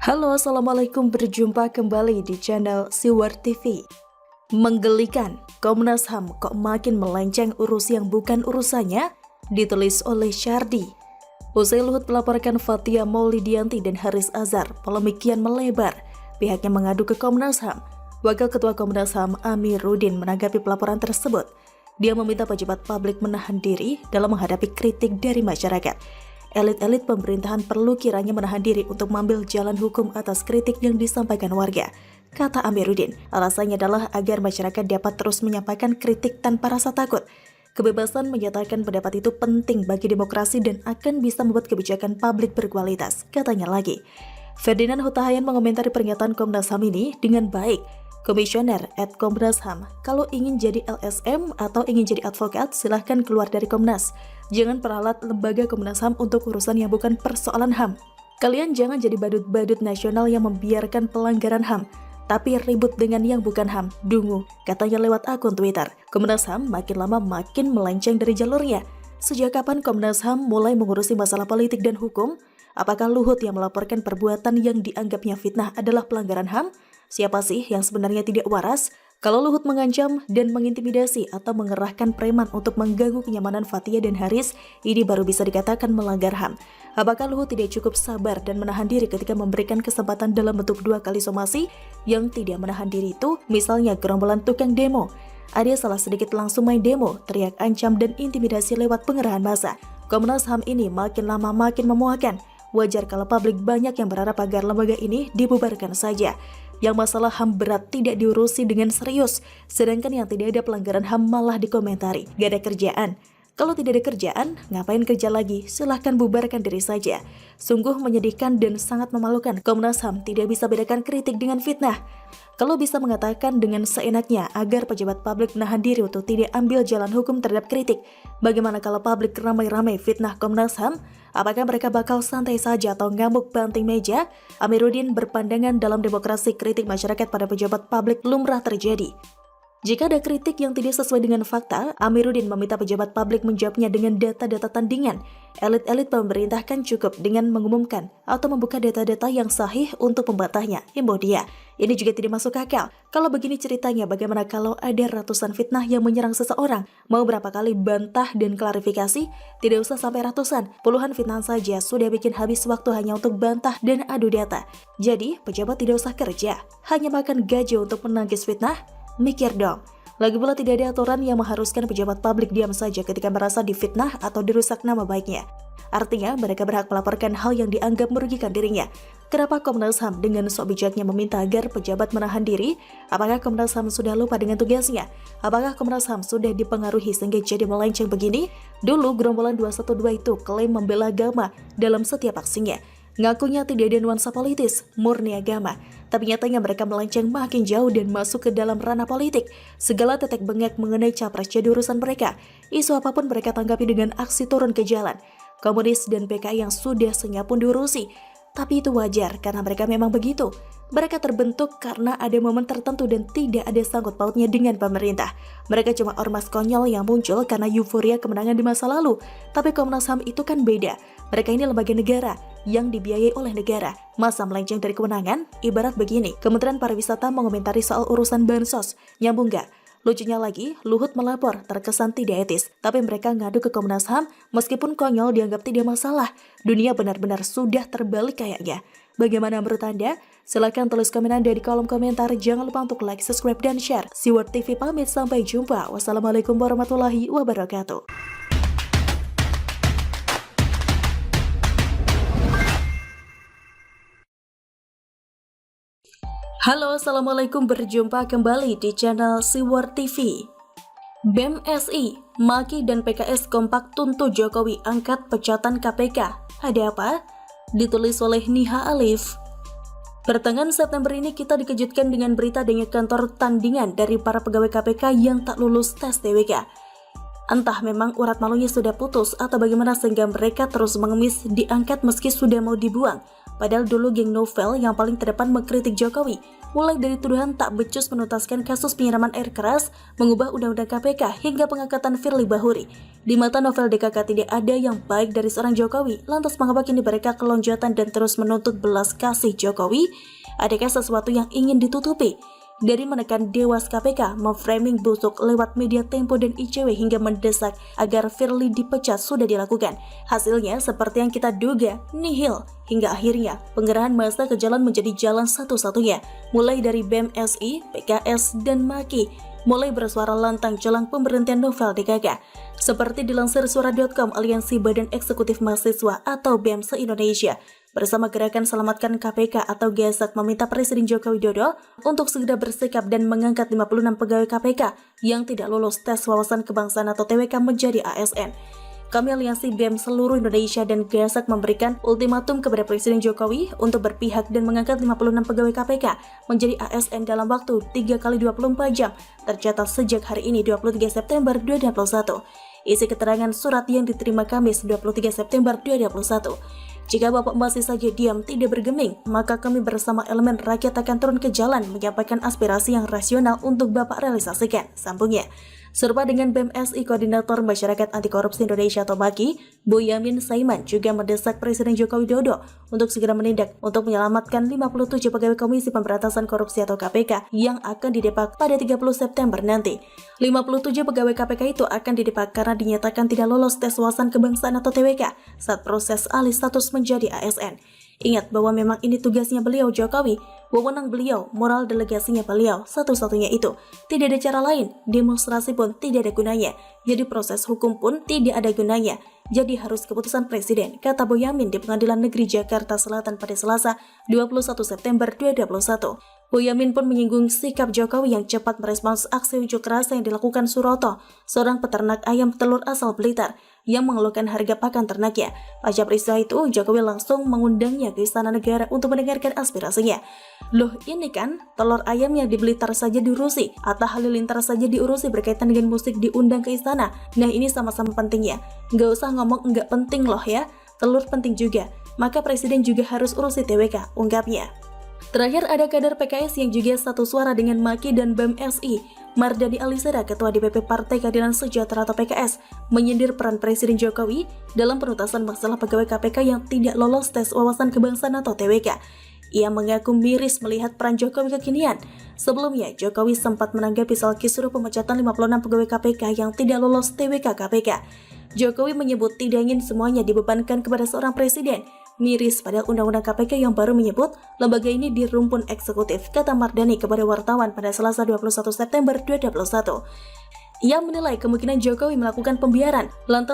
Halo, Assalamualaikum, berjumpa kembali di channel Siwar TV. Menggelikan, Komnas HAM kok makin melenceng urus yang bukan urusannya, ditulis oleh Syardi. Usai Luhut melaporkan Fathia Maulidiyanti dan Haris Azhar, polemik kian melebar. Pihaknya mengadu ke Komnas HAM. Wakil Ketua Komnas HAM Amiruddin menanggapi pelaporan tersebut. Dia meminta pejabat publik menahan diri dalam menghadapi kritik dari masyarakat. Elit-elit pemerintahan perlu kiranya menahan diri untuk mengambil jalan hukum atas kritik yang disampaikan warga, kata Amiruddin. Alasannya adalah agar masyarakat dapat terus menyampaikan kritik tanpa rasa takut. Kebebasan menyatakan pendapat itu penting bagi demokrasi dan akan bisa membuat kebijakan publik berkualitas, katanya lagi. Ferdinand Hutahayan mengomentari pernyataan Komnas HAM ini dengan baik. Komisioner @Komnas HAM, kalau ingin jadi LSM atau ingin jadi advokat, silahkan keluar dari Komnas. Jangan peralat lembaga Komnas HAM untuk urusan yang bukan persoalan HAM. Kalian jangan jadi badut-badut nasional yang membiarkan pelanggaran HAM, tapi ribut dengan yang bukan HAM, dungu, katanya lewat akun Twitter. Komnas HAM makin lama makin melenceng dari jalurnya. Sejak kapan Komnas HAM mulai mengurusi masalah politik dan hukum? Apakah Luhut yang melaporkan perbuatan yang dianggapnya fitnah adalah pelanggaran HAM? Siapa sih yang sebenarnya tidak waras? Kalau Luhut mengancam dan mengintimidasi atau mengerahkan preman untuk mengganggu kenyamanan Fathia dan Haris, ini baru bisa dikatakan melanggar HAM. Apakah Luhut tidak cukup sabar dan menahan diri ketika memberikan kesempatan dalam bentuk 2 kali somasi? Yang tidak menahan diri itu, misalnya gerombolan tukang demo. Ada salah sedikit langsung main demo, teriak ancam dan intimidasi lewat pengerahan massa. Komnas HAM ini makin lama makin memuakan. Wajar kalau publik banyak yang berharap agar lembaga ini dibubarkan saja. Yang masalah HAM berat tidak diurusi dengan serius, sedangkan yang tidak ada pelanggaran HAM malah dikomentari. Gak ada kerjaan. Kalau tidak ada kerjaan, ngapain kerja lagi? Silahkan bubarkan diri saja. Sungguh menyedihkan dan sangat memalukan. Komnas HAM tidak bisa bedakan kritik dengan fitnah. Kalau bisa mengatakan dengan seenaknya agar pejabat publik menahan diri untuk tidak ambil jalan hukum terhadap kritik, bagaimana kalau publik ramai-ramai fitnah Komnas HAM? Apakah mereka bakal santai saja atau ngamuk banting meja? Amiruddin berpandangan dalam demokrasi kritik masyarakat pada pejabat publik lumrah terjadi. Jika ada kritik yang tidak sesuai dengan fakta, Amiruddin meminta pejabat publik menjawabnya dengan data-data tandingan. Elit-elit pemerintah kan cukup dengan mengumumkan atau membuka data-data yang sahih untuk membantahnya, himbau dia. Ini juga tidak masuk akal. Kalau begini ceritanya, bagaimana kalau ada ratusan fitnah yang menyerang seseorang? Mau berapa kali bantah dan klarifikasi? Tidak usah sampai ratusan, puluhan fitnah saja sudah bikin habis waktu hanya untuk bantah dan adu data. Jadi, pejabat tidak usah kerja, hanya makan gaji untuk menangkis fitnah? Mikir dong. Lagi pula tidak ada aturan yang mengharuskan pejabat publik diam saja ketika merasa difitnah atau dirusak nama baiknya. Artinya mereka berhak melaporkan hal yang dianggap merugikan dirinya. Kenapa Komnas HAM dengan sok bijaknya meminta agar pejabat menahan diri? Apakah Komnas HAM sudah lupa dengan tugasnya? Apakah Komnas HAM sudah dipengaruhi sehingga jadi melenceng begini? Dulu gerombolan 212 itu klaim membela agama dalam setiap aksinya. Ngakunya tidak ada nuansa politis, murni agama. Tapi nyatanya mereka melenceng makin jauh dan masuk ke dalam ranah politik. Segala tetek bengek mengenai capres jadi urusan mereka. Isu apapun mereka tanggapi dengan aksi turun ke jalan. Komunis dan PKI yang sudah senyap pun diurusi. Tapi itu wajar karena mereka memang begitu. Mereka terbentuk karena ada momen tertentu dan tidak ada sangkut pautnya dengan pemerintah. Mereka cuma ormas konyol yang muncul karena euforia kemenangan di masa lalu. Tapi Komnas HAM itu kan beda. Mereka ini lembaga negara yang dibiayai oleh negara. Masa melenceng dari kewenangan? Ibarat begini, Kementerian Pariwisata mengomentari soal urusan bansos. Nyambung gak? Lucunya lagi, Luhut melapor terkesan tidak etis, tapi mereka ngadu ke Komnas HAM meskipun konyol dianggap tidak masalah. Dunia benar-benar sudah terbalik kayaknya. Bagaimana menurut Anda? Silahkan tulis komen Anda di kolom komentar. Jangan lupa untuk like, subscribe, dan share. Siwar TV pamit, sampai jumpa. Wassalamualaikum warahmatullahi wabarakatuh. Halo, Assalamualaikum, berjumpa kembali di channel Siwar TV. BEM SI, Maki dan PKS kompak tuntut Jokowi angkat pecatan KPK. Ada apa? Ditulis oleh Niha Alif. Pertengahan September ini kita dikejutkan dengan berita adanya kantor tandingan dari para pegawai KPK yang tak lulus tes TWK. Entah memang urat malunya sudah putus atau bagaimana sehingga mereka terus mengemis diangkat meski sudah mau dibuang. Padahal dulu geng novel yang paling terdepan mengkritik Jokowi, mulai dari tuduhan tak becus menuntaskan kasus penyiraman air keras, mengubah undang-undang KPK, hingga pengangkatan Firly Bahuri. Di mata novel DKK tidak ada yang baik dari seorang Jokowi, lantas mengapa kini mereka kelonjatan dan terus menuntut belas kasih Jokowi? Adakah sesuatu yang ingin ditutupi? Dari menekan dewas KPK, memframing busuk lewat media Tempo dan ICW hingga mendesak agar Firly dipecat sudah dilakukan. Hasilnya seperti yang kita duga, nihil. Hingga akhirnya pengerahan massa ke jalan menjadi jalan satu-satunya. Mulai dari BEM SI, PKS, dan MAKI mulai bersuara lantang jelang pemberhentian novel DKK. Seperti dilansir suara.com, Aliansi Badan Eksekutif Mahasiswa atau BEM se-Indonesia bersama Gerakan Selamatkan KPK atau GESAK meminta Presiden Joko Widodo untuk segera bersikap dan mengangkat 56 pegawai KPK yang tidak lulus tes wawasan kebangsaan atau TWK menjadi ASN. Kami Aliansi BEM seluruh Indonesia dan GESAK memberikan ultimatum kepada Presiden Jokowi untuk berpihak dan mengangkat 56 pegawai KPK menjadi ASN dalam waktu 3x24 jam tercatat sejak hari ini 23 September 2021. Isi keterangan surat yang diterima Kamis 23 September 2021. Jika Bapak masih saja diam tidak bergeming, maka kami bersama elemen rakyat akan turun ke jalan menyampaikan aspirasi yang rasional untuk Bapak realisasikan, sambungnya. Serupa dengan BEM SI, Koordinator Masyarakat Anti Korupsi Indonesia atau MAKI, Boyamin Saiman juga mendesak Presiden Joko Widodo untuk segera menindak untuk menyelamatkan 57 pegawai Komisi Pemberantasan Korupsi atau KPK yang akan didepak pada 30 September nanti. 57 pegawai KPK itu akan didepak karena dinyatakan tidak lolos tes wawasan kebangsaan atau TWK saat proses alih status menjadi ASN. Ingat bahwa memang ini tugasnya beliau Jokowi, wewenang beliau, moral delegasinya beliau, satu-satunya itu. Tidak ada cara lain, demonstrasi pun tidak ada gunanya, jadi proses hukum pun tidak ada gunanya. Jadi harus keputusan Presiden, kata Boyamin di Pengadilan Negeri Jakarta Selatan pada Selasa 21 September 2021. Boyamin pun menyinggung sikap Jokowi yang cepat merespons aksi unjuk rasa yang dilakukan Suroto, seorang peternak ayam telur asal Blitar, yang mengeluhkan harga pakan ternaknya. Pasca peristiwa itu, Jokowi langsung mengundangnya ke Istana Negara untuk mendengarkan aspirasinya. Loh ini kan, telur ayam yang di Blitar saja diurusi, Atta Halilintar saja diurusi berkaitan dengan musik diundang ke istana. Nah ini sama-sama pentingnya. Nggak usah ngomong nggak penting loh ya, telur penting juga. Maka Presiden juga harus urusi TWK, ungkapnya. Terakhir ada kader PKS yang juga satu suara dengan MAKI dan BEM SI. Mardani Alisera, Ketua DPP Partai Keadilan Sejahtera atau PKS, menyindir peran Presiden Jokowi dalam penuntasan masalah pegawai KPK yang tidak lolos tes wawasan kebangsaan atau TWK. Ia mengaku miris melihat peran Jokowi kekinian. Sebelumnya, Jokowi sempat menanggapi soal kisruh pemecatan 56 pegawai KPK yang tidak lolos TWK KPK. Jokowi menyebut tidak ingin semuanya dibebankan kepada seorang presiden. Miris pada Undang-Undang KPK yang baru menyebut lembaga ini di rumpun eksekutif, kata Mardani kepada wartawan pada Selasa 21 September 2021. Ia menilai kemungkinan Jokowi melakukan pembiaran lantaran